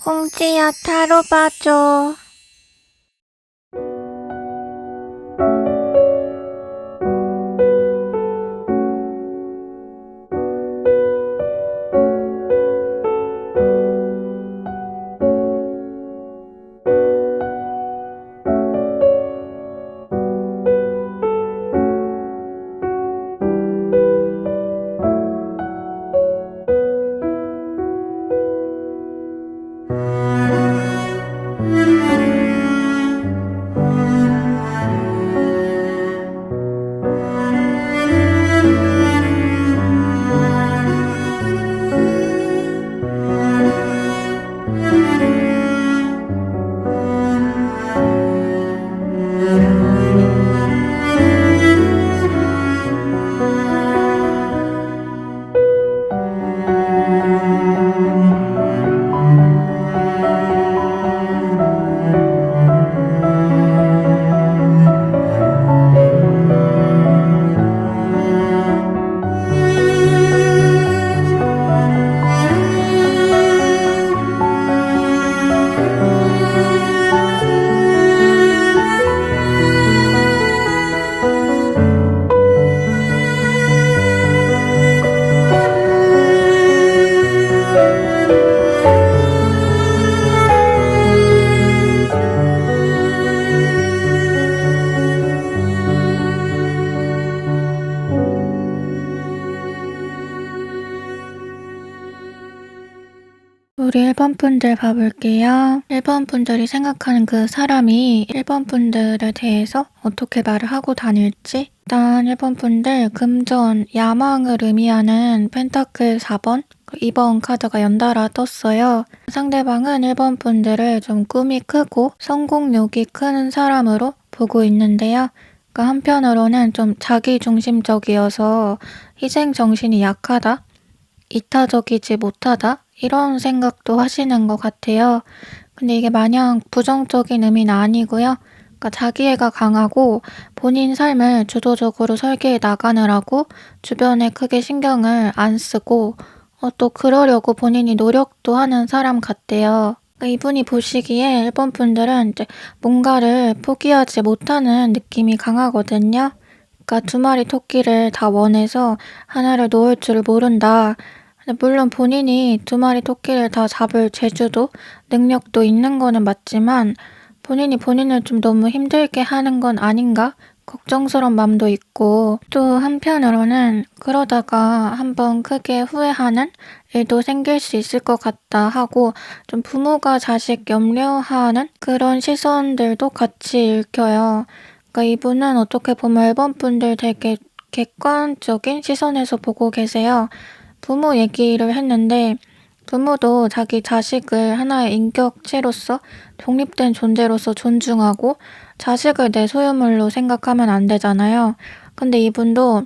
꽁지야, 타로 봐줘. 우리 1번 분들 봐볼게요. 1번 분들이 생각하는 그 사람이 1번 분들에 대해서 어떻게 말을 하고 다닐지. 일단 1번 분들 금전, 야망을 의미하는 펜타클 4번, 2번 카드가 연달아 떴어요. 상대방은 1번 분들을 좀 꿈이 크고 성공욕이 큰 사람으로 보고 있는데요. 그러니까 한편으로는 좀 자기중심적이어서 희생정신이 약하다, 이타적이지 못하다, 이런 생각도 하시는 것 같아요. 근데 이게 마냥 부정적인 의미는 아니고요. 그러니까 자기애가 강하고 본인 삶을 주도적으로 설계해 나가느라고 주변에 크게 신경을 안 쓰고 또 그러려고 본인이 노력도 하는 사람 같대요. 그러니까 이분이 보시기에 1번 분들은 이제 뭔가를 포기하지 못하는 느낌이 강하거든요. 그러니까 두 마리 토끼를 다 원해서 하나를 놓을 줄 모른다. 물론 본인이 두 마리 토끼를 다 잡을 재주도 능력도 있는 거는 맞지만 본인이 본인을 좀 너무 힘들게 하는 건 아닌가? 걱정스러운 마음도 있고, 또 한편으로는 그러다가 한번 크게 후회하는 일도 생길 수 있을 것 같다 하고 좀 부모가 자식 염려하는 그런 시선들도 같이 읽혀요. 그러니까 이분은 어떻게 보면 1번 분들 되게 객관적인 시선에서 보고 계세요. 부모 얘기를 했는데 부모도 자기 자식을 하나의 인격체로서 독립된 존재로서 존중하고 자식을 내 소유물로 생각하면 안 되잖아요. 근데 이분도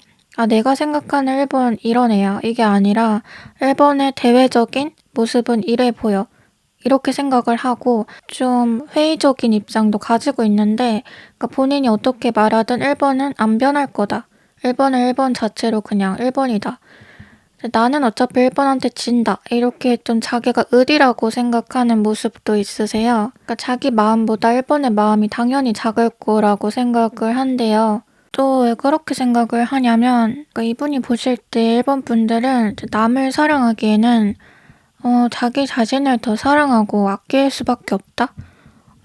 내가 생각하는 1번 이런 애야. 이게 아니라 1번의 대외적인 모습은 이래 보여. 이렇게 생각을 하고 좀 회의적인 입장도 가지고 있는데, 그러니까 본인이 어떻게 말하든 1번은 안 변할 거다. 1번은 1번 자체로 그냥 1번이다. 나는 어차피 1번한테 진다. 이렇게 좀 자기가 의리라고 생각하는 모습도 있으세요. 그러니까 자기 마음보다 1번의 마음이 당연히 작을 거라고 생각을 한대요. 또 왜 그렇게 생각을 하냐면 그러니까 이분이 보실 때 1번 분들은 남을 사랑하기에는 자기 자신을 더 사랑하고 아낄 수밖에 없다?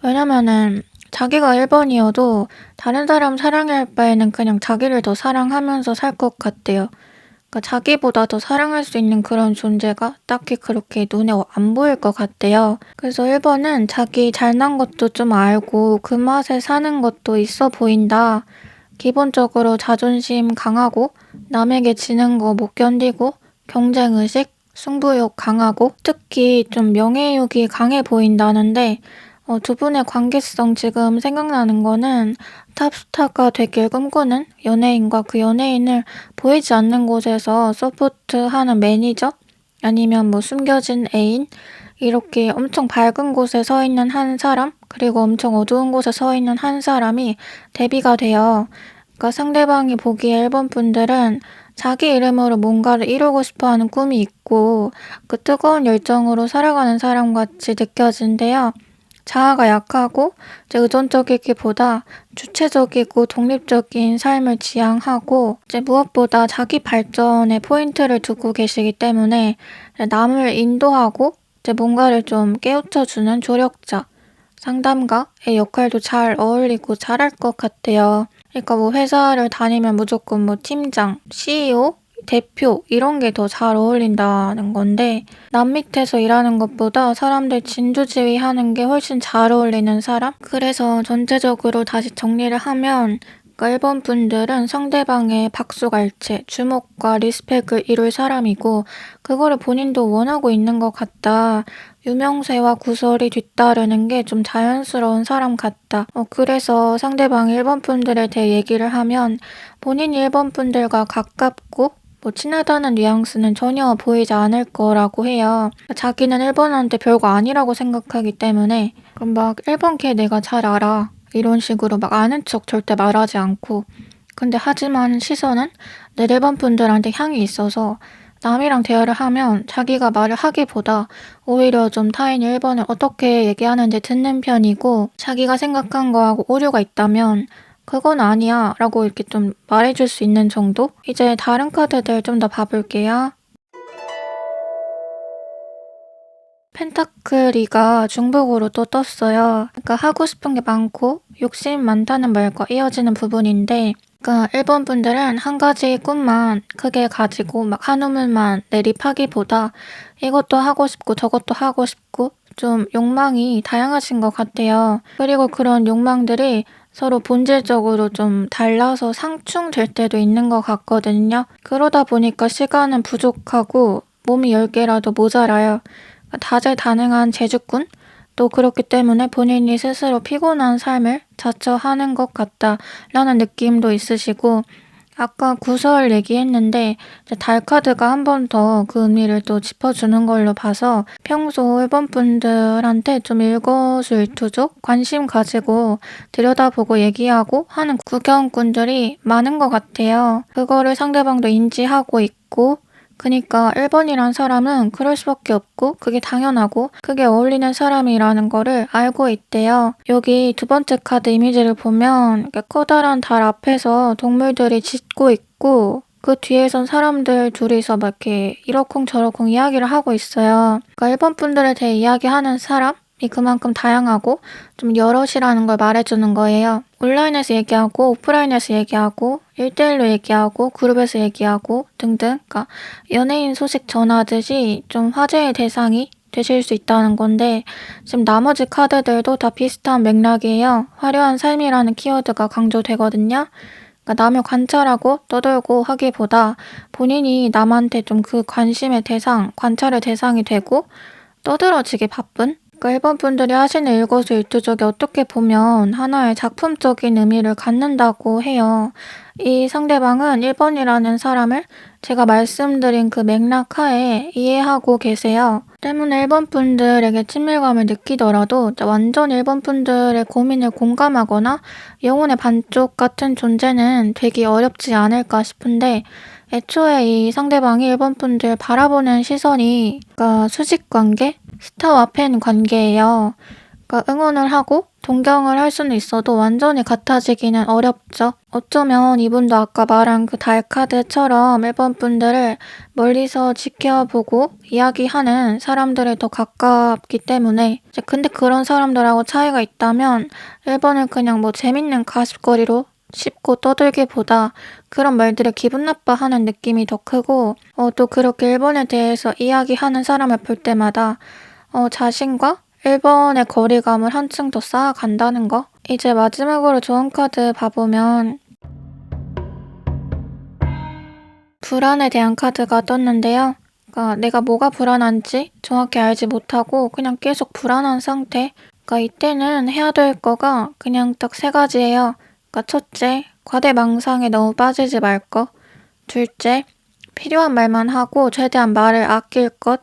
왜냐면은 자기가 1번이어도 다른 사람 사랑할 바에는 그냥 자기를 더 사랑하면서 살 것 같대요. 그러니까 자기보다 더 사랑할 수 있는 그런 존재가 딱히 그렇게 눈에 안 보일 것 같대요. 그래서 1번은 자기 잘난 것도 좀 알고 그 맛에 사는 것도 있어 보인다. 기본적으로 자존심 강하고 남에게 지는 거 못 견디고 경쟁의식, 승부욕 강하고 특히 좀 명예욕이 강해 보인다는데 두 분의 관계성 지금 생각나는 거는 탑스타가 되길 꿈꾸는 연예인과 그 연예인을 보이지 않는 곳에서 서포트하는 매니저? 아니면 뭐 숨겨진 애인? 이렇게 엄청 밝은 곳에 서 있는 한 사람, 그리고 엄청 어두운 곳에 서 있는 한 사람이 대비가 돼요. 그러니까 상대방이 보기에 1번 분들은 자기 이름으로 뭔가를 이루고 싶어 하는 꿈이 있고 그 뜨거운 열정으로 살아가는 사람 같이 느껴진대요. 자아가 약하고 이제 의존적이기보다 주체적이고 독립적인 삶을 지향하고 이제 무엇보다 자기 발전에 포인트를 두고 계시기 때문에 남을 인도하고 이제 뭔가를 좀 깨우쳐주는 조력자, 상담가의 역할도 잘 어울리고 잘할 것 같아요. 그러니까 뭐 회사를 다니면 무조건 뭐 팀장, CEO, 대표 이런 게 더 잘 어울린다는 건데 남 밑에서 일하는 것보다 사람들 진두지휘하는 게 훨씬 잘 어울리는 사람? 그래서 전체적으로 다시 정리를 하면 그러니까 1번 분들은 상대방의 박수갈채, 주목과 리스펙을 이룰 사람이고 그거를 본인도 원하고 있는 것 같다. 유명세와 구설이 뒤따르는 게 좀 자연스러운 사람 같다. 그래서 상대방 1번 분들에 대해 얘기를 하면 본인이 1번 분들과 가깝고 뭐 친하다는 뉘앙스는 전혀 보이지 않을 거라고 해요. 자기는 1번한테 별거 아니라고 생각하기 때문에 그럼 막 1번 걔 내가 잘 알아. 이런 식으로 막 아는 척 절대 말하지 않고 근데 하지만 시선은 내 1번 분들한테 향이 있어서 남이랑 대화를 하면 자기가 말을 하기보다 오히려 좀 타인 1번을 어떻게 얘기하는지 듣는 편이고 자기가 생각한 거하고 오류가 있다면 그건 아니야 라고 이렇게 좀 말해줄 수 있는 정도? 이제 다른 카드들 좀 더 봐볼게요. 펜타클이가 중복으로 또 떴어요. 그러니까 하고 싶은 게 많고 욕심 많다는 말과 이어지는 부분인데 그러니까 1번 분들은 한 가지 꿈만 크게 가지고 막 한 우물만 내립하기보다 이것도 하고 싶고 저것도 하고 싶고 좀 욕망이 다양하신 것 같아요. 그리고 그런 욕망들이 서로 본질적으로 좀 달라서 상충될 때도 있는 것 같거든요. 그러다 보니까 시간은 부족하고 몸이 10개라도 모자라요. 다재다능한 재주꾼? 또 그렇기 때문에 본인이 스스로 피곤한 삶을 자처하는 것 같다라는 느낌도 있으시고 아까 구설 얘기했는데 달 카드가 한 번 더 그 의미를 또 짚어주는 걸로 봐서 평소 1번 분들한테 좀 일거수일투족 관심 가지고 들여다보고 얘기하고 하는 구경꾼들이 많은 것 같아요. 그거를 상대방도 인지하고 있고 그니까 1번이란 사람은 그럴 수밖에 없고 그게 당연하고 그게 어울리는 사람이라는 거를 알고 있대요. 여기 두 번째 카드 이미지를 보면 이렇게 커다란 달 앞에서 동물들이 짖고 있고 그 뒤에선 사람들 둘이서 막 이렇게 이러쿵저러쿵 이야기를 하고 있어요. 그러니까 1번 분들에 대해 이야기하는 사람이 그만큼 다양하고 좀 여럿이라는 걸 말해주는 거예요. 온라인에서 얘기하고 오프라인에서 얘기하고 1대1로 얘기하고 그룹에서 얘기하고 등등 그러니까 연예인 소식 전하듯이 좀 화제의 대상이 되실 수 있다는 건데 지금 나머지 카드들도 다 비슷한 맥락이에요. 화려한 삶이라는 키워드가 강조되거든요. 그러니까 남을 관찰하고 떠들고 하기보다 본인이 남한테 좀 그 관심의 대상, 관찰의 대상이 되고 떠들어지기 바쁜? 그러니까 1번 분들이 하시는 일거수일투족이 어떻게 보면 하나의 작품적인 의미를 갖는다고 해요. 이 상대방은 1번이라는 사람을 제가 말씀드린 그 맥락 하에 이해하고 계세요. 때문에 1번 분들에게 친밀감을 느끼더라도 완전 1번 분들의 고민을 공감하거나 영혼의 반쪽 같은 존재는 되기 어렵지 않을까 싶은데 애초에 이 상대방이 1번 분들 바라보는 시선이 그러니까 수직관계? 스타와 팬 관계예요. 그러니까 응원을 하고 동경을 할 수는 있어도 완전히 같아지기는 어렵죠. 어쩌면 이분도 아까 말한 그 달 카드처럼 1번 분들을 멀리서 지켜보고 이야기하는 사람들에 더 가깝기 때문에 이제 근데 그런 사람들하고 차이가 있다면 1번을 그냥 뭐 재밌는 가십거리로 씹고 떠들기보다 그런 말들에 기분 나빠하는 느낌이 더 크고 또 그렇게 1번에 대해서 이야기하는 사람을 볼 때마다 자신과 1번의 거리감을 한층 더 쌓아간다는 거? 이제 마지막으로 조언 카드 봐보면 불안에 대한 카드가 떴는데요. 그러니까 내가 뭐가 불안한지 정확히 알지 못하고 그냥 계속 불안한 상태. 그러니까 이때는 해야 될 거가 그냥 딱 3가지예요. 그러니까 첫째, 과대망상에 너무 빠지지 말 것. 둘째, 필요한 말만 하고 최대한 말을 아낄 것.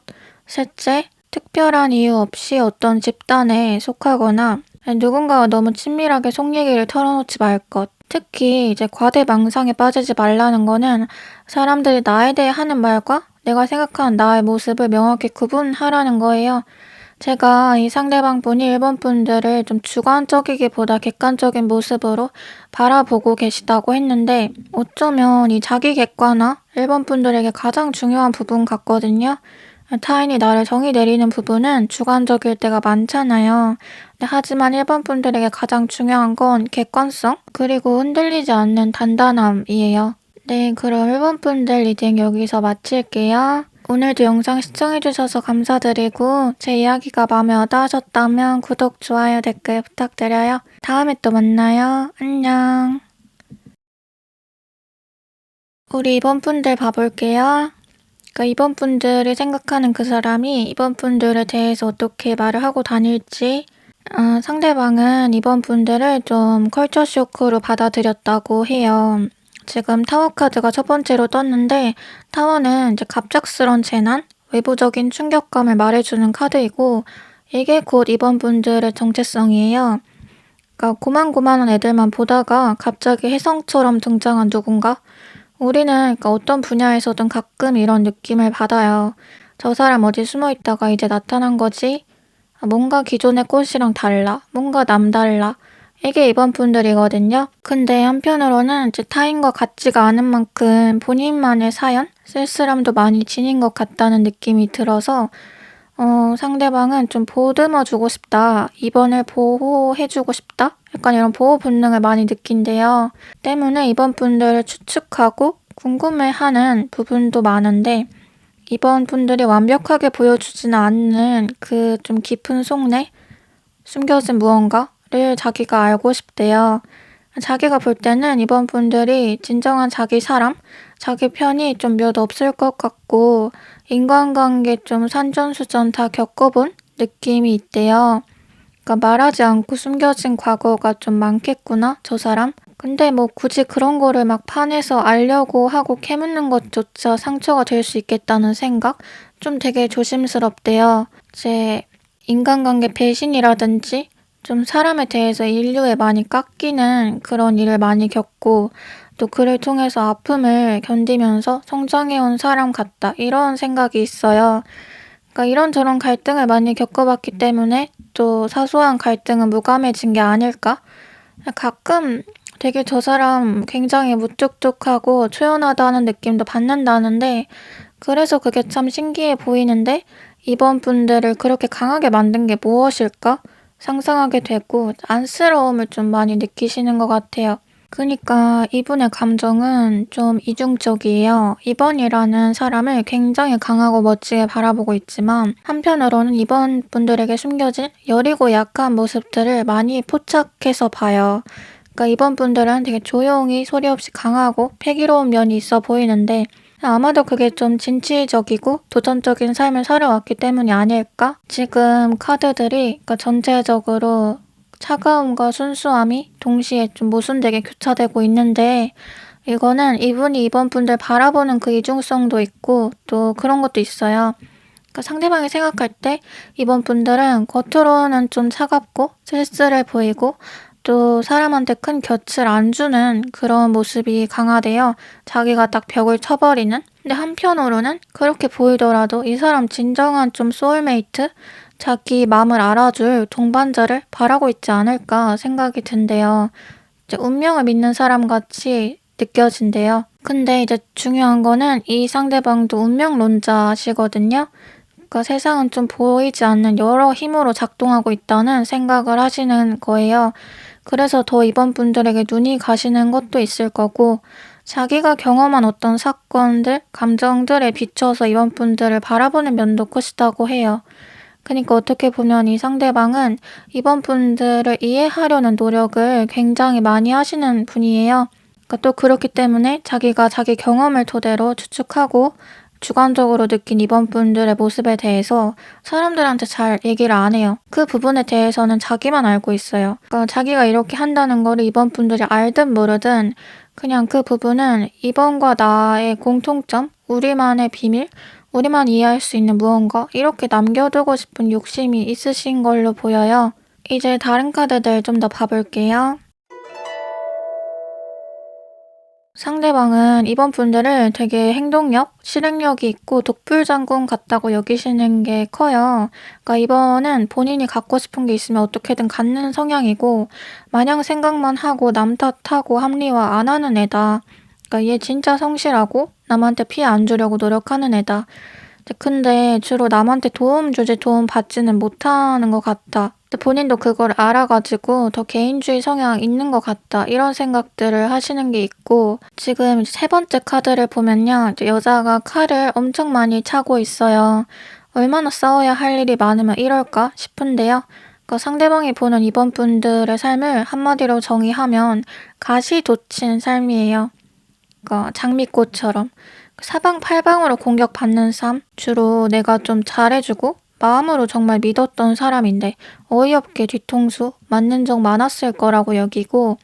셋째, 특별한 이유 없이 어떤 집단에 속하거나 누군가와 너무 친밀하게 속 얘기를 털어놓지 말 것. 특히 이제 과대망상에 빠지지 말라는 거는 사람들이 나에 대해 하는 말과 내가 생각하는 나의 모습을 명확히 구분하라는 거예요. 제가 이 상대방 분이 일본 분들을 좀 주관적이기보다 객관적인 모습으로 바라보고 계시다고 했는데 어쩌면 이 자기 객관화 일본 분들에게 가장 중요한 부분 같거든요. 타인이 나를 정의 내리는 부분은 주관적일 때가 많잖아요. 하지만 일본 분들에게 가장 중요한 건 객관성, 그리고 흔들리지 않는 단단함이에요. 네, 그럼 일본 분들 리딩 여기서 마칠게요. 오늘도 영상 시청해주셔서 감사드리고 제 이야기가 마음에 와닿으셨다면 구독, 좋아요, 댓글 부탁드려요. 다음에 또 만나요. 안녕. 우리 이번 분들 봐볼게요. 그러니까 이번 분들이 생각하는 그 사람이 이번 분들에 대해서 어떻게 말을 하고 다닐지, 상대방은 이번 분들을 좀 컬처 쇼크로 받아들였다고 해요. 지금 타워 카드가 첫 번째로 떴는데 타워는 이제 갑작스런 재난, 외부적인 충격감을 말해주는 카드이고 이게 곧 이번 분들의 정체성이에요. 그러니까 고만고만한 애들만 보다가 갑자기 혜성처럼 등장한 누군가? 우리는 그러니까 어떤 분야에서든 가끔 이런 느낌을 받아요. 저 사람 어디 숨어 있다가 이제 나타난 거지? 뭔가 기존의 꽃이랑 달라. 뭔가 남달라. 이게 이번 분들이거든요. 근데 한편으로는 이제 타인과 같지가 않은 만큼 본인만의 사연, 쓸쓸함도 많이 지닌 것 같다는 느낌이 들어서 상대방은 좀 보듬어주고 싶다. 이번을 보호해주고 싶다. 약간 이런 보호 본능을 많이 느낀대요. 때문에 이번 분들을 추측하고 궁금해하는 부분도 많은데 이번 분들이 완벽하게 보여주지는 않는 그 좀 깊은 속내, 숨겨진 무언가를 자기가 알고 싶대요. 자기가 볼 때는 이번 분들이 진정한 자기 사람, 자기 편이 좀 몇 없을 것 같고 인간관계 좀 산전수전 다 겪어본 느낌이 있대요. 그러니까 말하지 않고 숨겨진 과거가 좀 많겠구나, 저 사람. 근데 뭐 굳이 그런 거를 막 판에서 알려고 하고 캐묻는 것조차 상처가 될 수 있겠다는 생각? 좀 되게 조심스럽대요. 제 인간관계 배신이라든지 좀 사람에 대해서 인류에 많이 깎이는 그런 일을 많이 겪고 또 그를 통해서 아픔을 견디면서 성장해온 사람 같다. 이런 생각이 있어요. 그러니까 이런저런 갈등을 많이 겪어봤기 때문에 또 사소한 갈등은 무감해진 게 아닐까? 가끔 되게 저 사람 굉장히 무뚝뚝하고 초연하다는 느낌도 받는다는데 그래서 그게 참 신기해 보이는데 이번 분들을 그렇게 강하게 만든 게 무엇일까? 상상하게 되고 안쓰러움을 좀 많이 느끼시는 것 같아요. 그러니까 이분의 감정은 좀 이중적이에요. 이번이라는 사람을 굉장히 강하고 멋지게 바라보고 있지만 한편으로는 이번 분들에게 숨겨진 여리고 약한 모습들을 많이 포착해서 봐요. 그러니까 이번 분들은 되게 조용히 소리 없이 강하고 패기로운 면이 있어 보이는데 아마도 그게 좀 진취적이고 도전적인 삶을 살아왔기 때문이 아닐까? 지금 카드들이 그러니까 전체적으로 차가움과 순수함이 동시에 좀 모순되게 교차되고 있는데 이거는 이분이 이번 분들 바라보는 그 이중성도 있고 또 그런 것도 있어요. 그러니까 상대방이 생각할 때 이번 분들은 겉으로는 좀 차갑고 쓸쓸해 보이고 또 사람한테 큰 곁을 안 주는 그런 모습이 강하대요. 자기가 딱 벽을 쳐버리는. 근데 한편으로는 그렇게 보이더라도 이 사람 진정한 좀 소울메이트? 자기 마음을 알아줄 동반자를 바라고 있지 않을까 생각이 든대요. 이제 운명을 믿는 사람 같이 느껴진대요. 근데 이제 중요한 거는 이 상대방도 운명론자시거든요. 그러니까 세상은 좀 보이지 않는 여러 힘으로 작동하고 있다는 생각을 하시는 거예요. 그래서 더 이번 분들에게 눈이 가시는 것도 있을 거고 자기가 경험한 어떤 사건들, 감정들에 비춰서 이번 분들을 바라보는 면도 크시다고 해요. 그러니까 어떻게 보면 이 상대방은 이번 분들을 이해하려는 노력을 굉장히 많이 하시는 분이에요. 그러니까 또 그렇기 때문에 자기가 자기 경험을 토대로 추측하고 주관적으로 느낀 이번 분들의 모습에 대해서 사람들한테 잘 얘기를 안 해요. 그 부분에 대해서는 자기만 알고 있어요. 그러니까 자기가 이렇게 한다는 거를 이번 분들이 알든 모르든 그냥 그 부분은 이번과 나의 공통점, 우리만의 비밀, 우리만 이해할 수 있는 무언가 이렇게 남겨두고 싶은 욕심이 있으신 걸로 보여요. 이제 다른 카드들 좀 더 봐볼게요. 상대방은 이번 분들을 되게 행동력, 실행력이 있고 독불장군 같다고 여기시는 게 커요. 그러니까 이번은 본인이 갖고 싶은 게 있으면 어떻게든 갖는 성향이고 마냥 생각만 하고 남 탓하고 합리화 안 하는 애다. 그러니까 얘 진짜 성실하고 남한테 피해 안 주려고 노력하는 애다. 근데 주로 남한테 도움 주지 도움 받지는 못하는 것 같다. 근데 본인도 그걸 알아가지고 더 개인주의 성향 있는 것 같다. 이런 생각들을 하시는 게 있고 지금 이제 세 번째 카드를 보면요. 이제 여자가 칼을 엄청 많이 차고 있어요. 얼마나 싸워야 할 일이 많으면 이럴까 싶은데요. 그 상대방이 보는 이번 분들의 삶을 한마디로 정의하면 가시돋친 삶이에요. 그러니까 장미꽃처럼 사방팔방으로 공격받는 삶? 주로 내가 좀 잘해주고 마음으로 정말 믿었던 사람인데 어이없게 뒤통수 맞는 적 많았을 거라고 여기고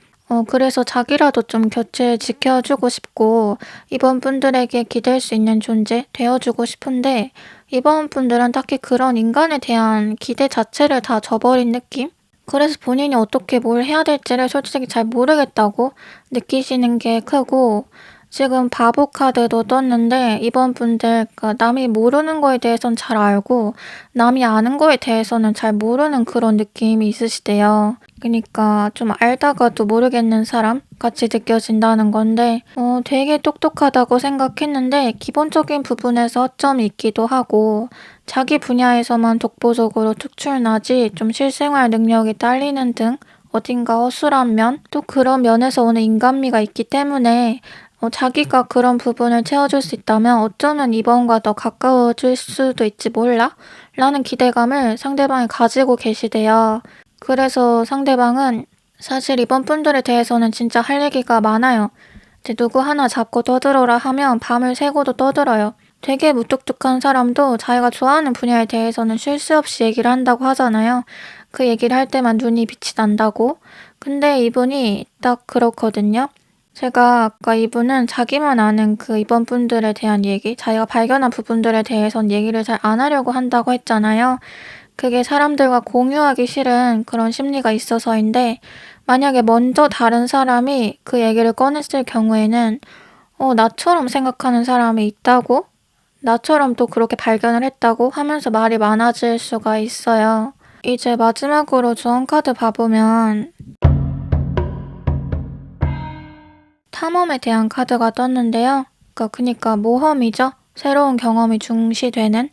그래서 자기라도 좀 곁을 지켜주고 싶고 이번 분들에게 기댈 수 있는 존재 되어주고 싶은데 이번 분들은 딱히 그런 인간에 대한 기대 자체를 다 저버린 느낌? 그래서 본인이 어떻게 뭘 해야 될지를 솔직히 잘 모르겠다고 느끼시는 게 크고 지금 바보 카드도 떴는데 이번 분들 남이 모르는 거에 대해선 잘 알고 남이 아는 거에 대해서는 잘 모르는 그런 느낌이 있으시대요. 그러니까 좀 알다가도 모르겠는 사람 같이 느껴진다는 건데 되게 똑똑하다고 생각했는데 기본적인 부분에서 허점이 있기도 하고 자기 분야에서만 독보적으로 특출나지 좀 실생활 능력이 딸리는 등 어딘가 허술한 면, 또 그런 면에서 오는 인간미가 있기 때문에 자기가 그런 부분을 채워줄 수 있다면 어쩌면 이번과 더 가까워질 수도 있지 몰라? 라는 기대감을 상대방이 가지고 계시대요. 그래서 상대방은 사실 이번 분들에 대해서는 진짜 할 얘기가 많아요. 이제 누구 하나 잡고 떠들어라 하면 밤을 새고도 떠들어요. 되게 무뚝뚝한 사람도 자기가 좋아하는 분야에 대해서는 쉴 새 없이 얘기를 한다고 하잖아요. 그 얘기를 할 때만 눈이 빛이 난다고. 근데 이분이 딱 그렇거든요. 제가 아까 이분은 자기만 아는 그 이번 분들에 대한 얘기, 자기가 발견한 부분들에 대해선 얘기를 잘 안 하려고 한다고 했잖아요. 그게 사람들과 공유하기 싫은 그런 심리가 있어서인데, 만약에 먼저 다른 사람이 그 얘기를 꺼냈을 경우에는, 나처럼 생각하는 사람이 있다고? 나처럼 또 그렇게 발견을 했다고 하면서 말이 많아질 수가 있어요. 이제 마지막으로 주원 카드 봐보면 탐험에 대한 카드가 떴는데요. 그러니까 모험이죠. 새로운 경험이 중시되는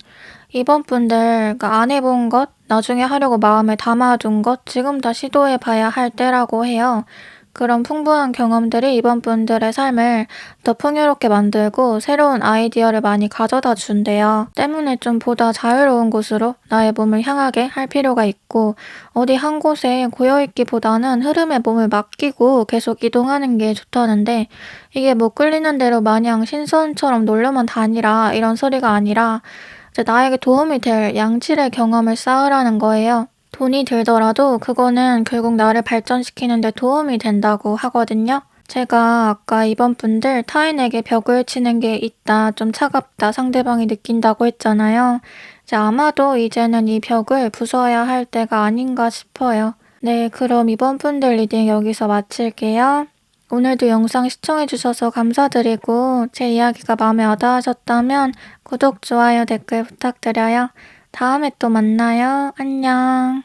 이번 분들 안 해본 것, 나중에 하려고 마음에 담아둔 것 지금 다 시도해봐야 할 때라고 해요. 그런 풍부한 경험들이 이번 분들의 삶을 더 풍요롭게 만들고 새로운 아이디어를 많이 가져다 준대요. 때문에 좀 보다 자유로운 곳으로 나의 몸을 향하게 할 필요가 있고 어디 한 곳에 고여있기보다는 흐름에 몸을 맡기고 계속 이동하는 게 좋다는데 이게 뭐 끌리는 대로 마냥 신선처럼 놀러만 다니라 이런 소리가 아니라 이제 나에게 도움이 될 양질의 경험을 쌓으라는 거예요. 돈이 들더라도 그거는 결국 나를 발전시키는 데 도움이 된다고 하거든요. 제가 아까 이번 분들 타인에게 벽을 치는 게 있다, 좀 차갑다, 상대방이 느낀다고 했잖아요. 이제 아마도 이제는 이 벽을 부숴야 할 때가 아닌가 싶어요. 네, 그럼 이번 분들 리딩 여기서 마칠게요. 오늘도 영상 시청해주셔서 감사드리고 제 이야기가 마음에 와닿으셨다면 구독, 좋아요, 댓글 부탁드려요. 다음에 또 만나요. 안녕.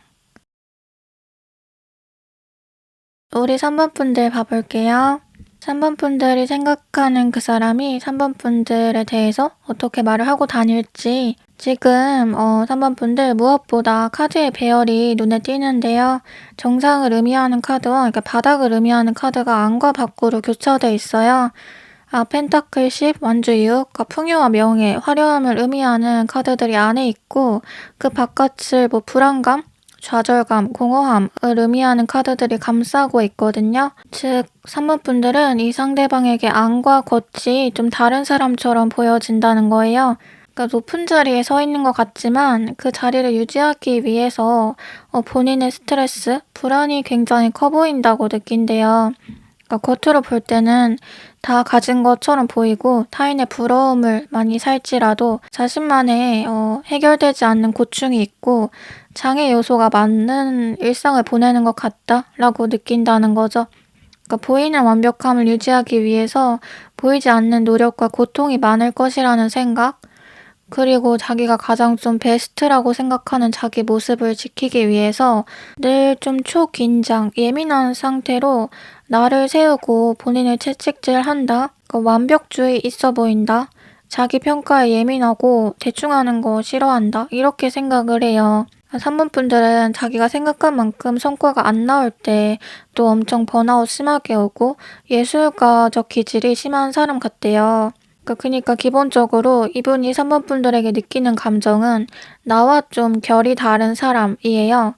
우리 3번 분들 봐볼게요. 3번 분들이 생각하는 그 사람이 3번 분들에 대해서 어떻게 말을 하고 다닐지 지금 3번 분들 무엇보다 카드의 배열이 눈에 띄는데요. 정상을 의미하는 카드와 그러니까 바닥을 의미하는 카드가 안과 밖으로 교차돼 있어요. 펜타클 10, 완주 6, 풍요와 명예, 화려함을 의미하는 카드들이 안에 있고 그 바깥을 뭐 불안감, 좌절감, 공허함을 의미하는 카드들이 감싸고 있거든요. 즉 3번 분들은 이 상대방에게 안과 겉이 좀 다른 사람처럼 보여진다는 거예요. 그러니까 높은 자리에 서 있는 것 같지만 그 자리를 유지하기 위해서 본인의 스트레스, 불안이 굉장히 커 보인다고 느낀대요. 그러니까 겉으로 볼 때는 다 가진 것처럼 보이고 타인의 부러움을 많이 살지라도 자신만의 해결되지 않는 고충이 있고 장애 요소가 많은 일상을 보내는 것 같다라고 느낀다는 거죠. 그러니까 보이는 완벽함을 유지하기 위해서 보이지 않는 노력과 고통이 많을 것이라는 생각, 그리고 자기가 가장 좀 베스트라고 생각하는 자기 모습을 지키기 위해서 늘 좀 초긴장, 예민한 상태로 나를 세우고 본인을 채찍질한다. 완벽주의 있어 보인다. 자기 평가에 예민하고 대충하는 거 싫어한다. 이렇게 생각을 해요. 3번 분들은 자기가 생각한 만큼 성과가 안 나올 때 또 엄청 번아웃 심하게 오고 예술가적 기질이 심한 사람 같대요. 그러니까 기본적으로 이분이 3번 분들에게 느끼는 감정은 나와 좀 결이 다른 사람이에요.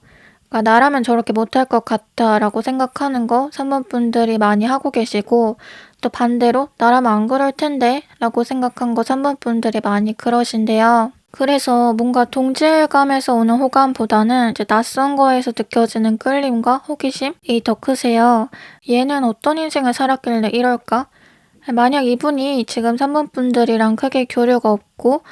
그러니까 나라면 저렇게 못할 것 같아 라고 생각하는 거 3번 분들이 많이 하고 계시고, 또 반대로 나라면 안 그럴 텐데 라고 생각한 거 3번 분들이 많이 그러신데요. 그래서 뭔가 동질감에서 오는 호감보다는 이제 낯선 거에서 느껴지는 끌림과 호기심이 더 크세요. 얘는 어떤 인생을 살았길래 이럴까? 만약 이분이 지금 3번 분들이랑 크게 교류가 없고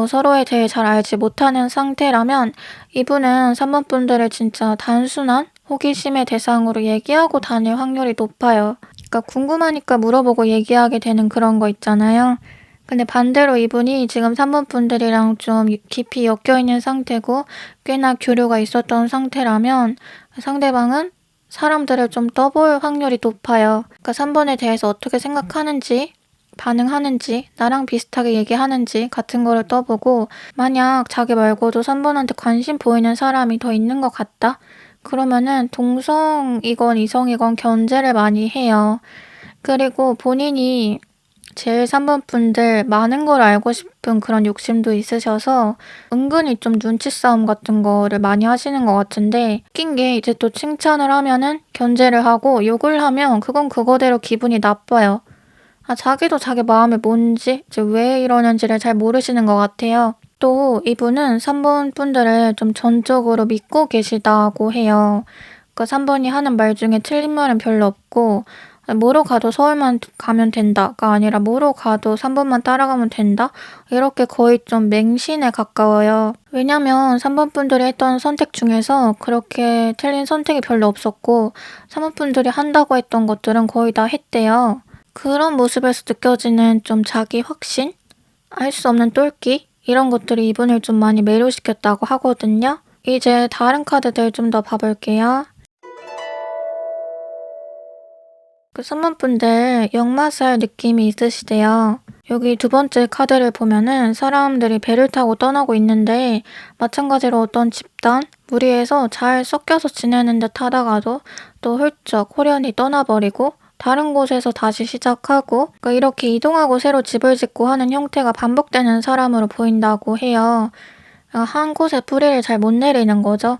서로에 대해 잘 알지 못하는 상태라면 이분은 3번 분들을 진짜 단순한 호기심의 대상으로 얘기하고 다닐 확률이 높아요. 그러니까 궁금하니까 물어보고 얘기하게 되는 그런 거 있잖아요. 근데 반대로 이분이 지금 3번 분들이랑 좀 깊이 엮여있는 상태고 꽤나 교류가 있었던 상태라면 상대방은 사람들을 좀 떠볼 확률이 높아요. 그러니까 3번에 대해서 어떻게 생각하는지, 반응하는지, 나랑 비슷하게 얘기하는지 같은 거를 떠보고, 만약 자기 말고도 3번한테 관심 보이는 사람이 더 있는 것 같다? 그러면은 동성이건 이성이건 견제를 많이 해요. 그리고 본인이 제일 3번 분들 많은 걸 알고 싶은 그런 욕심도 있으셔서 은근히 좀 눈치 싸움 같은 거를 많이 하시는 것 같은데, 웃긴 게 이제 또 칭찬을 하면은 견제를 하고 욕을 하면 그건 그거대로 기분이 나빠요. 자기도 자기 마음이 뭔지 이제 왜 이러는지를 잘 모르시는 것 같아요. 또 이분은 3번 분들을 좀 전적으로 믿고 계시다고 해요. 그러니까 3번이 하는 말 중에 틀린 말은 별로 없고, 뭐로 가도 서울만 가면 된다가 아니라 뭐로 가도 3번만 따라가면 된다? 이렇게 거의 좀 맹신에 가까워요. 왜냐면 3번 분들이 했던 선택 중에서 그렇게 틀린 선택이 별로 없었고 3번 분들이 한다고 했던 것들은 거의 다 했대요. 그런 모습에서 느껴지는 좀 자기 확신? 알 수 없는 똘끼? 이런 것들이 이분을 좀 많이 매료시켰다고 하거든요. 이제 다른 카드들 좀 더 봐볼게요. 3번 분들 역마살 느낌이 있으시대요. 여기 두 번째 카드를 보면은 사람들이 배를 타고 떠나고 있는데, 마찬가지로 어떤 집단, 무리해서 잘 섞여서 지내는 듯 하다가도 또 훌쩍 호련히 떠나버리고 다른 곳에서 다시 시작하고, 그러니까 이렇게 이동하고 새로 집을 짓고 하는 형태가 반복되는 사람으로 보인다고 해요. 한 곳에 뿌리를 잘 못 내리는 거죠.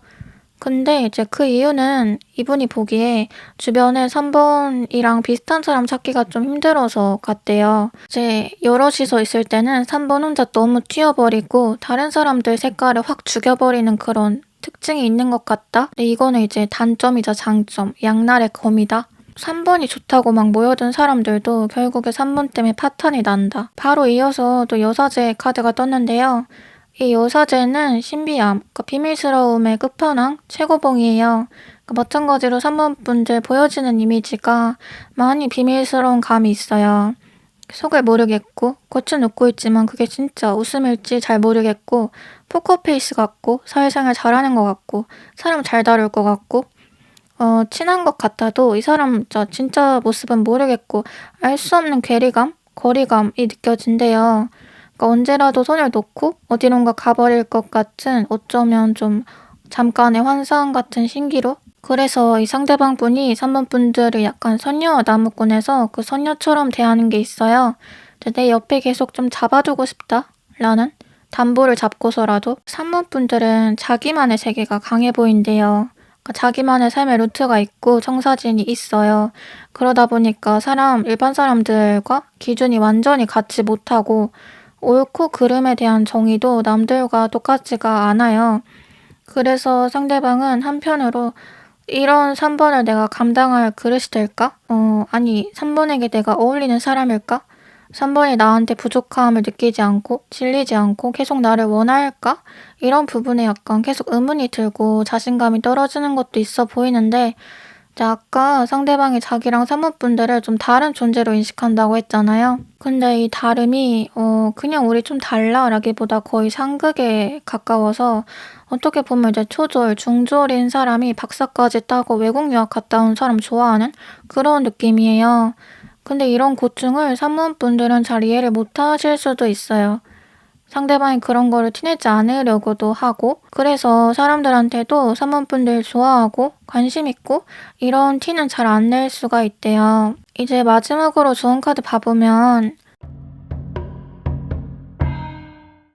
근데 이제 그 이유는 이분이 보기에 주변에 3번이랑 비슷한 사람 찾기가 좀 힘들어서 같대요. 이제 여럿이서 있을 때는 3번 혼자 너무 튀어버리고 다른 사람들 색깔을 확 죽여버리는 그런 특징이 있는 것 같다? 근데 이거는 이제 단점이자 장점, 양날의 검이다. 3번이 좋다고 막 모여든 사람들도 결국에 3번 때문에 파탄이 난다. 바로 이어서 또 여사제 카드가 떴는데요. 이 여사제는 신비함, 그러니까 비밀스러움의 끝판왕, 최고봉이에요. 그러니까 마찬가지로 3번 분들 보여지는 이미지가 많이 비밀스러운 감이 있어요. 속을 모르겠고, 겉은 웃고 있지만 그게 진짜 웃음일지 잘 모르겠고, 포커페이스 같고, 사회생활 잘하는 것 같고, 사람 잘 다룰 것 같고, 친한 것 같아도 이 사람 진짜 모습은 모르겠고, 알 수 없는 괴리감, 거리감이 느껴진대요. 그러니까 언제라도 손을 놓고 어디론가 가버릴 것 같은, 어쩌면 좀 잠깐의 환상 같은 신기루? 그래서 이 상대방 분이 3번 분들을 약간 선녀 나무꾼에서 그 선녀처럼 대하는 게 있어요. 내 옆에 계속 좀 잡아두고 싶다 라는 담보를 잡고서라도. 3번 분들은 자기만의 세계가 강해 보인대요. 그러니까 자기만의 삶의 루트가 있고 청사진이 있어요. 그러다 보니까 일반 사람들과 기준이 완전히 같지 못하고, 옳고 그름에 대한 정의도 남들과 똑같지가 않아요. 그래서 상대방은 한편으로 이런 3번을 내가 감당할 그릇이 될까? 아니 3번에게 내가 어울리는 사람일까? 3번이 나한테 부족함을 느끼지 않고 질리지 않고 계속 나를 원할까? 이런 부분에 약간 계속 의문이 들고 자신감이 떨어지는 것도 있어 보이는데, 이제 아까 상대방이 자기랑 사뭇분들을 좀 다른 존재로 인식한다고 했잖아요. 근데 이 다름이 그냥 우리 좀 달라라기보다 거의 상극에 가까워서 어떻게 보면 이제 초졸, 중졸인 사람이 박사까지 따고 외국 유학 갔다 온 사람 좋아하는 그런 느낌이에요. 근데 이런 고충을 사뭇분들은 잘 이해를 못 하실 수도 있어요. 상대방이 그런 거를 티내지 않으려고도 하고 그래서 사람들한테도 사모분들 좋아하고 관심 있고 이런 티는 잘 안 낼 수가 있대요. 이제 마지막으로 좋은 카드 봐보면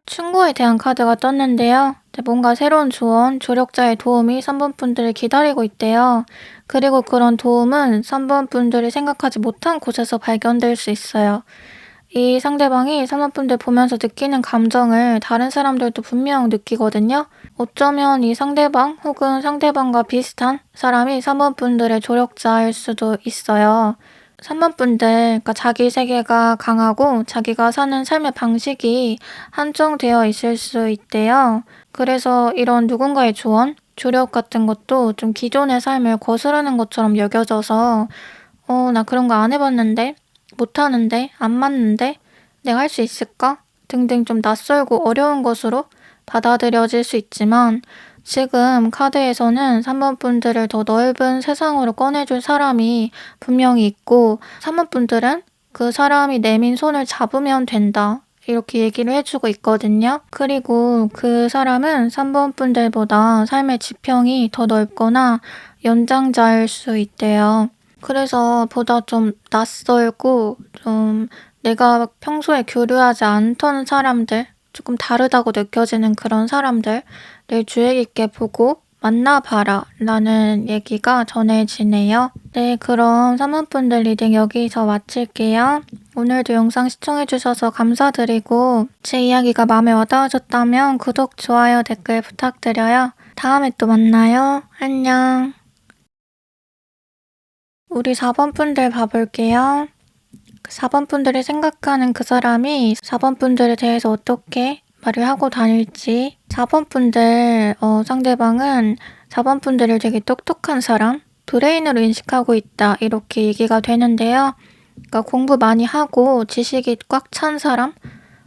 충고에 대한 카드가 떴는데요. 이제 뭔가 새로운 조언, 조력자의 도움이 3번 분들을 기다리고 있대요. 그리고 그런 도움은 3번 분들이 생각하지 못한 곳에서 발견될 수 있어요. 이 상대방이 사모분들 보면서 느끼는 감정을 다른 사람들도 분명 느끼거든요. 어쩌면 이 상대방 혹은 상대방과 비슷한 사람이 사모분들의 조력자일 수도 있어요. 사모분들, 그러니까 자기 세계가 강하고 자기가 사는 삶의 방식이 한정되어 있을 수 있대요. 그래서 이런 누군가의 조언, 조력 같은 것도 좀 기존의 삶을 거스르는 것처럼 여겨져서 나 그런 거 안 해봤는데? 못하는데? 안 맞는데? 내가 할 수 있을까? 등등 좀 낯설고 어려운 것으로 받아들여질 수 있지만 지금 카드에서는 3번 분들을 더 넓은 세상으로 꺼내줄 사람이 분명히 있고 3번 분들은 그 사람이 내민 손을 잡으면 된다. 이렇게 얘기를 해주고 있거든요. 그리고 그 사람은 3번 분들보다 삶의 지평이 더 넓거나 연장자일 수 있대요. 그래서 보다 좀 낯설고 좀 내가 평소에 교류하지 않던 사람들, 조금 다르다고 느껴지는 그런 사람들을 주의 깊게 보고 만나봐라 라는 얘기가 전해지네요. 네, 그럼 사모분들 리딩 여기서 마칠게요. 오늘도 영상 시청해주셔서 감사드리고 제 이야기가 마음에 와닿으셨다면 구독, 좋아요, 댓글 부탁드려요. 다음에 또 만나요. 안녕. 우리 4번 분들 봐볼게요. 4번 분들이 생각하는 그 사람이 4번 분들에 대해서 어떻게 말을 하고 다닐지 4번 분들 상대방은 4번 분들을 되게 똑똑한 사람, 브레인으로 인식하고 있다 이렇게 얘기가 되는데요. 그러니까 공부 많이 하고 지식이 꽉 찬 사람,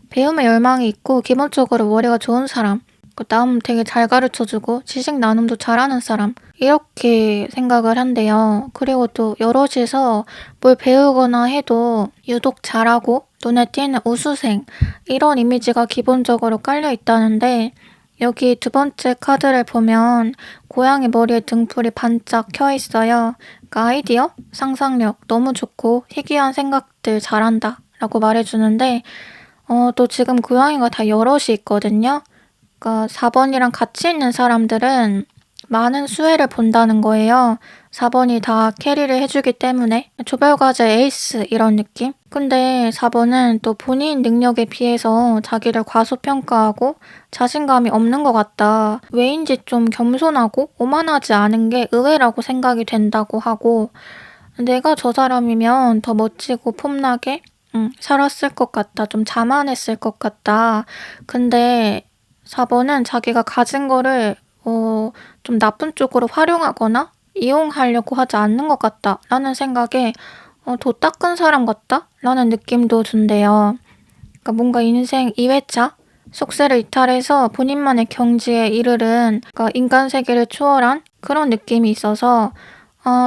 배움에 열망이 있고 기본적으로 머리가 좋은 사람, 남 되게 잘 가르쳐주고 지식 나눔도 잘하는 사람 이렇게 생각을 한대요. 그리고 또 여럿이서 뭘 배우거나 해도 유독 잘하고 눈에 띄는 우수생 이런 이미지가 기본적으로 깔려 있다는데 여기 두 번째 카드를 보면 고양이 머리에 등불이 반짝 켜 있어요. 그러니까 아이디어, 상상력 너무 좋고 희귀한 생각들 잘한다 라고 말해주는데 또 지금 고양이가 다 여럿이 있거든요. 그러니까 4번이랑 같이 있는 사람들은 많은 수혜를 본다는 거예요. 4번이 다 캐리를 해주기 때문에 조별과제 에이스 이런 느낌? 근데 4번은 또 본인 능력에 비해서 자기를 과소평가하고 자신감이 없는 것 같다. 왜인지 좀 겸손하고 오만하지 않은 게 의외라고 생각이 된다고 하고 내가 저 사람이면 더 멋지고 폼나게 살았을 것 같다. 좀 자만했을 것 같다. 근데 4번은 자기가 가진 거를 좀 나쁜 쪽으로 활용하거나 이용하려고 하지 않는 것 같다 라는 생각에 더 닦은 사람 같다 라는 느낌도 든대요. 그러니까 뭔가 인생 2회차 속세를 이탈해서 본인만의 경지에 이르른 그러니까 인간 세계를 초월한 그런 느낌이 있어서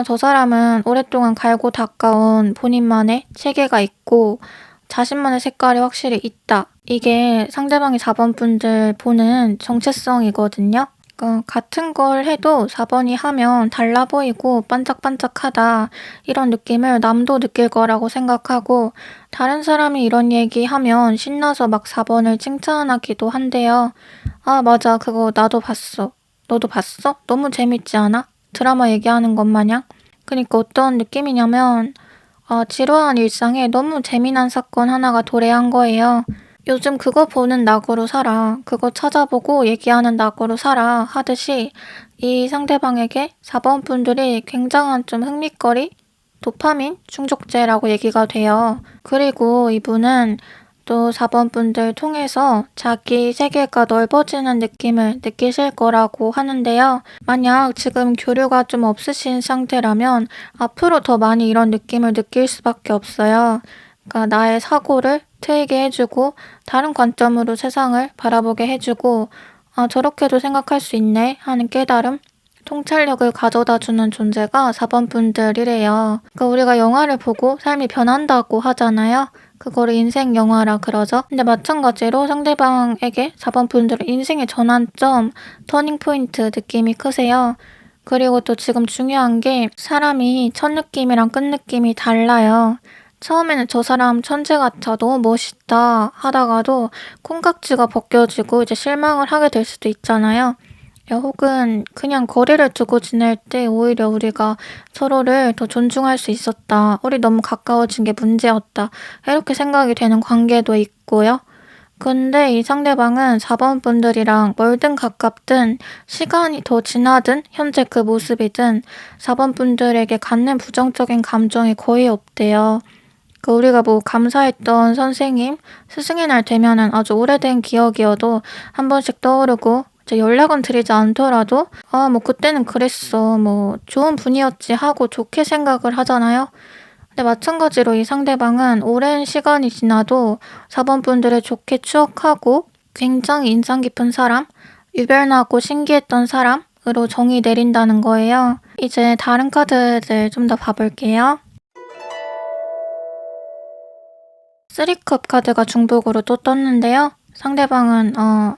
저 사람은 오랫동안 갈고 닦아온 본인만의 체계가 있고 자신만의 색깔이 확실히 있다. 이게 상대방이 4번 분들 보는 정체성이거든요. 그러니까 같은 걸 해도 4번이 하면 달라 보이고 반짝반짝하다. 이런 느낌을 남도 느낄 거라고 생각하고 다른 사람이 이런 얘기하면 신나서 막 4번을 칭찬하기도 한대요. 아, 맞아. 그거 나도 봤어. 너도 봤어? 너무 재밌지 않아? 드라마 얘기하는 것 마냥? 그러니까 어떤 느낌이냐면 지루한 일상에 너무 재미난 사건 하나가 도래한 거예요. 요즘 그거 보는 낙으로 살아. 그거 찾아보고 얘기하는 낙으로 살아. 하듯이 이 상대방에게 4번 분들이 굉장한 좀 흥미거리, 도파민 충족제라고 얘기가 돼요. 그리고 이분은 또 4번 분들 통해서 자기 세계가 넓어지는 느낌을 느끼실 거라고 하는데요. 만약 지금 교류가 좀 없으신 상태라면 앞으로 더 많이 이런 느낌을 느낄 수밖에 없어요. 그러니까 나의 사고를 트이게 해주고 다른 관점으로 세상을 바라보게 해주고 아, 저렇게도 생각할 수 있네 하는 깨달음, 통찰력을 가져다주는 존재가 4번 분들이래요. 그러니까 우리가 영화를 보고 삶이 변한다고 하잖아요. 그거를 인생 영화라 그러죠. 근데 마찬가지로 상대방에게 4번 분들은 인생의 전환점, 터닝포인트 느낌이 크세요. 그리고 또 지금 중요한 게 사람이 첫 느낌이랑 끝 느낌이 달라요. 처음에는 저 사람 천재 같아, 너무 멋있다 하다가도 콩깍지가 벗겨지고 이제 실망을 하게 될 수도 있잖아요. 혹은 그냥 거리를 두고 지낼 때 오히려 우리가 서로를 더 존중할 수 있었다. 우리 너무 가까워진 게 문제였다. 이렇게 생각이 되는 관계도 있고요. 근데 이 상대방은 4번 분들이랑 멀든 가깝든 시간이 더 지나든 현재 그 모습이든 4번 분들에게 갖는 부정적인 감정이 거의 없대요. 우리가 뭐 감사했던 선생님, 스승의 날 되면은 아주 오래된 기억이어도 한 번씩 떠오르고 이제 연락은 드리지 않더라도 아, 뭐 그때는 그랬어. 뭐 좋은 분이었지 하고 좋게 생각을 하잖아요. 근데 마찬가지로 이 상대방은 오랜 시간이 지나도 4번 분들을 좋게 추억하고 굉장히 인상 깊은 사람, 유별나고 신기했던 사람으로 정의 내린다는 거예요. 이제 다른 카드들 좀 더 봐볼게요. 3컵 카드가 중복으로 또 떴는데요. 상대방은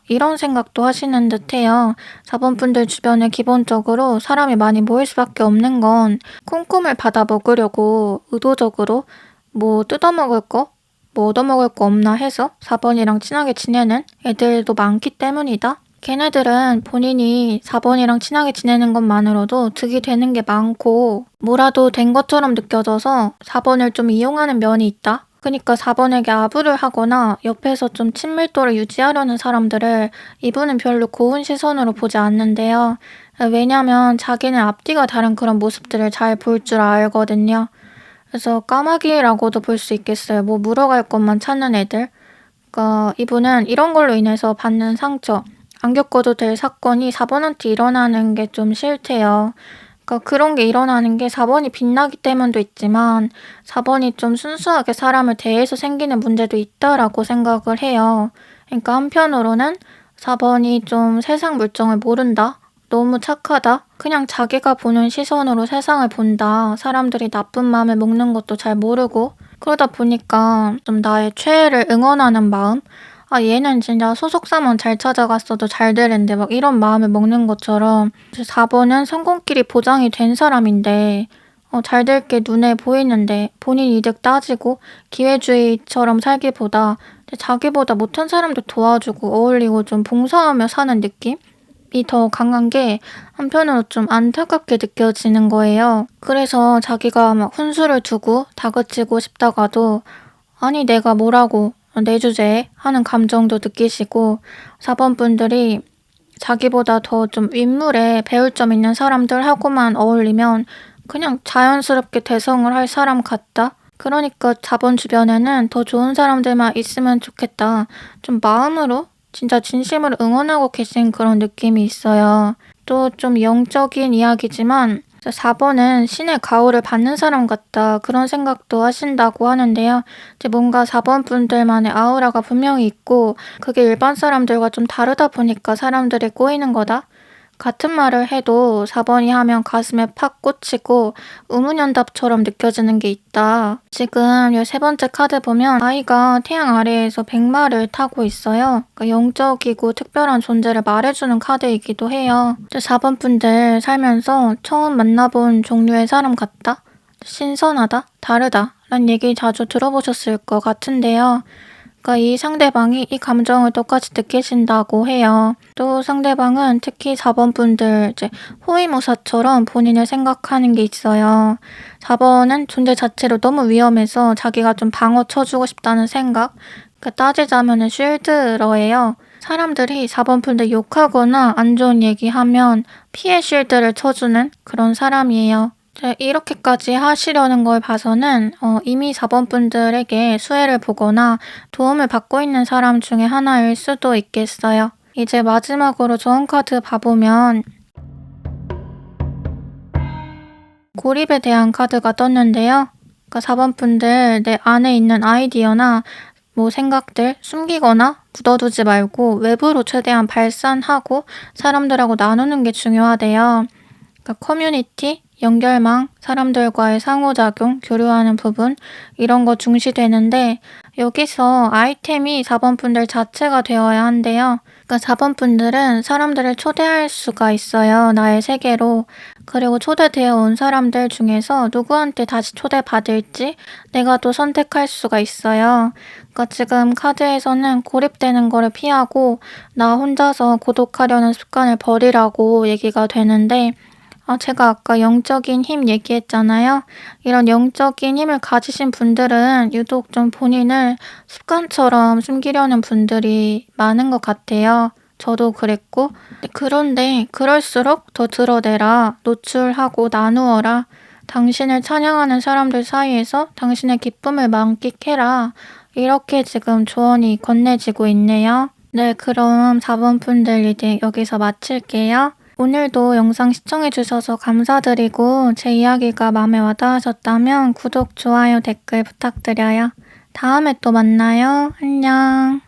이런 생각도 하시는 듯해요. 4번 분들 주변에 기본적으로 사람이 많이 모일 수밖에 없는 건 콩꿈을 받아 먹으려고 의도적으로 뭐 뜯어먹을 거, 뭐 얻어먹을 거 없나 해서 4번이랑 친하게 지내는 애들도 많기 때문이다. 걔네들은 본인이 4번이랑 친하게 지내는 것만으로도 득이 되는 게 많고 뭐라도 된 것처럼 느껴져서 4번을 좀 이용하는 면이 있다. 그러니까 4번에게 아부를 하거나 옆에서 좀 친밀도를 유지하려는 사람들을 이분은 별로 고운 시선으로 보지 않는데요. 왜냐면 자기는 앞뒤가 다른 그런 모습들을 잘 볼 줄 알거든요. 그래서 까마귀라고도 볼 수 있겠어요. 뭐 물어갈 것만 찾는 애들. 그러니까 이분은 이런 걸로 인해서 받는 상처, 안 겪어도 될 사건이 4번한테 일어나는 게 좀 싫대요. 그러니까 그런 게 일어나는 게 4번이 빛나기 때문도 있지만 4번이 좀 순수하게 사람을 대해서 생기는 문제도 있다라고 생각을 해요. 그러니까 한편으로는 4번이 좀 세상 물정을 모른다. 너무 착하다. 그냥 자기가 보는 시선으로 세상을 본다. 사람들이 나쁜 마음을 먹는 것도 잘 모르고 그러다 보니까 좀 나의 최애를 응원하는 마음? 아, 얘는 진짜 소속사만 잘 찾아갔어도 잘 되는데 막 이런 마음을 먹는 것처럼 4번은 성공길이 보장이 된 사람인데 잘 될 게 눈에 보이는데 본인 이득 따지고 기회주의처럼 살기보다 자기보다 못한 사람도 도와주고 어울리고 좀 봉사하며 사는 느낌이 더 강한 게 한편으로 좀 안타깝게 느껴지는 거예요. 그래서 자기가 막 훈수를 두고 다그치고 싶다가도 아니 내가 뭐라고 내 주제에 하는 감정도 느끼시고 4번 분들이 자기보다 더 좀 윗물에 배울 점 있는 사람들하고만 어울리면 그냥 자연스럽게 대성을 할 사람 같다. 그러니까 4번 주변에는 더 좋은 사람들만 있으면 좋겠다. 좀 마음으로 진짜 진심으로 응원하고 계신 그런 느낌이 있어요. 또 좀 영적인 이야기지만 4번은 신의 가호를 받는 사람 같다. 그런 생각도 하신다고 하는데요. 이제 뭔가 4번 분들만의 아우라가 분명히 있고 그게 일반 사람들과 좀 다르다 보니까 사람들이 꼬이는 거다. 같은 말을 해도 4번이 하면 가슴에 팍 꽂히고 우문현답처럼 느껴지는 게 있다. 지금 이 세 번째 카드 보면 아이가 태양 아래에서 백마를 타고 있어요. 그러니까 영적이고 특별한 존재를 말해주는 카드이기도 해요. 4번 분들 살면서 처음 만나본 종류의 사람 같다? 신선하다? 다르다? 라는 얘기 자주 들어보셨을 것 같은데요. 그러니까 이 상대방이 이 감정을 똑같이 느끼신다고 해요. 또 상대방은 특히 4번 분들 이제 호위무사처럼 본인을 생각하는 게 있어요. 4번은 존재 자체로 너무 위험해서 자기가 좀 방어 쳐주고 싶다는 생각. 그러니까 따지자면은 쉴드러예요. 사람들이 4번 분들 욕하거나 안 좋은 얘기하면 피해 쉴드를 쳐주는 그런 사람이에요. 이렇게까지 하시려는 걸 봐서는 이미 4번 분들에게 수혜를 보거나 도움을 받고 있는 사람 중에 하나일 수도 있겠어요. 이제 마지막으로 조언 카드 봐보면 고립에 대한 카드가 떴는데요. 그러니까 4번 분들 내 안에 있는 아이디어나 생각들 숨기거나 묻어두지 말고 외부로 최대한 발산하고 사람들하고 나누는 게 중요하대요. 그러니까 커뮤니티, 연결망, 사람들과의 상호작용, 교류하는 부분 이런 거 중시되는데 여기서 아이템이 4번 분들 자체가 되어야 한대요. 그러니까 4번 분들은 사람들을 초대할 수가 있어요. 나의 세계로. 그리고 초대되어 온 사람들 중에서 누구한테 다시 초대받을지 내가 또 선택할 수가 있어요. 그러니까 지금 카드에서는 고립되는 거를 피하고 나 혼자서 고독하려는 습관을 버리라고 얘기가 되는데 제가 아까 영적인 힘 얘기했잖아요. 이런 영적인 힘을 가지신 분들은 유독 좀 본인을 습관처럼 숨기려는 분들이 많은 것 같아요. 저도 그랬고. 그런데 그럴수록 더 드러내라, 노출하고 나누어라, 당신을 찬양하는 사람들 사이에서 당신의 기쁨을 만끽해라. 이렇게 지금 조언이 건네지고 있네요. 네, 그럼 4번 분들 이제 여기서 마칠게요. 오늘도 영상 시청해주셔서 감사드리고 제 이야기가 마음에 와닿으셨다면 구독, 좋아요, 댓글 부탁드려요. 다음에 또 만나요. 안녕.